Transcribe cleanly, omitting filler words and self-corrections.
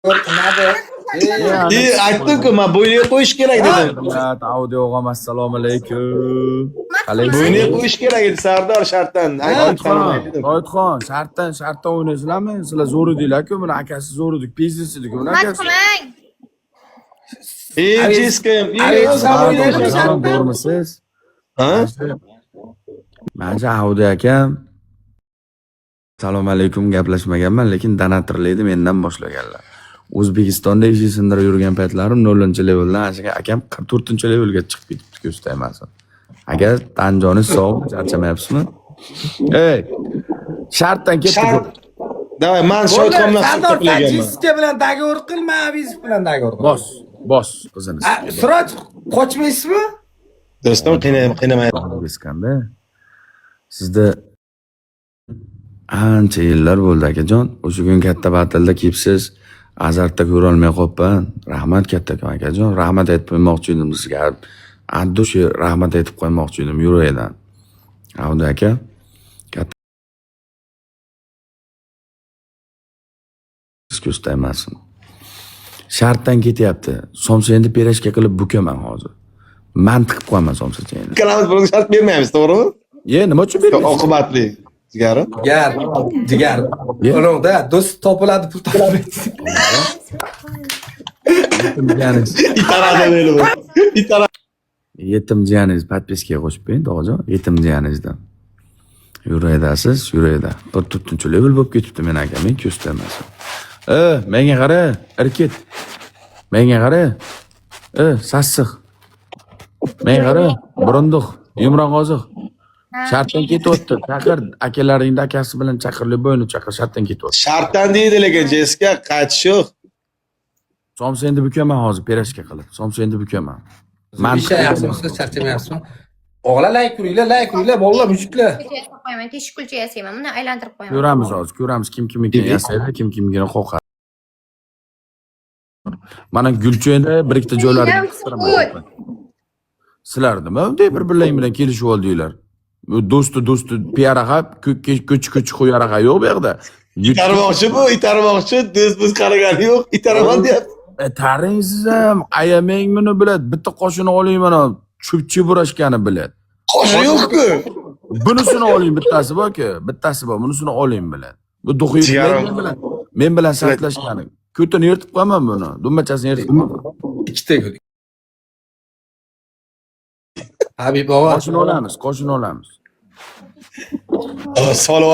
Nada. Aytdim-ku, men bo'yniga qo'yish kerak dedim. Audio og'am assalomu alaykum. Bo'yniga qo'yish kerak edi Sardor shartdan. Toyotxon, shartdan o'ynaysizlarmi? Sizlar zo'r edinglar-ku, buni akasi zo'r edi, pizziz edi-ku, buni akasi. Jiskim, Zo'rmisiz? ha? Menimcha Audio akam assalomu alaykum gaplashmaganman, lekin donatorlikni mendan boshlaganlar. O'zbekistonda ish sindirib yurgan paytlarim 0-leveldan akam 44-levelga chiqib ketibdi, ko'staymasin. Agar tan joni sog', charchamayapsizmi? Ey, shartdan ketdi. Davay, men Shoytxon bilan Sardor suhbatlaganman. Tajiska bilan dogovor qilma, Abizov bilan dogovor qil. Bos qizini. Siroj qochmaysizmi? Do'stim, qiynamaydi. Beskanda. Sizda ancha yillar bo'ldi akajon. O'sha kun katta batalda kelibsiz. Azartda ko'ra olmay qolibman. Rahmat kattakon akajon. Rahmat aytib qo'ymoqchi edim sizga. Addushi rahmat aytib qo'ymoqchi edim yuragidan. Avdi aka. Ko'staymasin. Shartdan ketyapti. Somsa endi perashka qilib bukaman hozir. Men tiqib qo'yaman somsacha endi. Ikkalamiz bilan shart bermaymiz, to'g'rimi? Nima uchun bermaysiz? Oqibatli. Sigari. Jigar. Uningda do'st topiladi, pul topiladi. Itarada bo'lib. Itara. Yetim jiyaningiz podpiskaga qo'shib qo'ying, tog'ajon. Yetim jiyaningizdan. Yuraydasiz, yurayda. 4-level bo'lib ketibdi men aka, men ko'staymasin. Menga qara, erkit. Menga qara. Sassiq. Menga qara, burunduq, yumroq oziq. Shartdan ketyapti. Chaqir, akalaringni akasi bilan chaqirli bo'yni chaqir, shartdan ketyapti. Shartdan deydi lekin Jessica qaytish yo'q. Somsa endi bukaman hozir perashka qilib. Somsa endi bukaman. Ishlayapsizmi, siz charchamayapsizmi? O'g'lar layk kuringlar, bolalar, mushuklar. Qo'yaman, teshik kulcha yasayman. Buni aylantirib qo'yaman. Ko'ramiz hozir, ko'ramiz kim kimnikini yasaydi, kim kimligini qo'rqadi. Mana Gulchoyni bir ikkita joylarga qistiraman. Sizlar nima bunday bir-birlaring bilan kelishib oldinglar? Do'sti piyaraqa, ko'ch qo'yaraqa yo'q bu yerda. Itarmoqchi bu, do'st qaragani yo'q, itaraman deyapti. Taringiz ham ayamang buni biladi. Bitta qoshini oling mana, cho'pchi burashgani biladi. Qoshi yo'q-ku. Bunisini oling bittasi bor-ku, bittasi bor, bunisini oling biladi. Bu do'qiyib men bilan sartlashgani. Ko'tini yirtib qo'yaman buni, dumbachasini yirtib qo'yaman. Ikkita ko'l. Habib og'a. Qoshini olamiz. Solib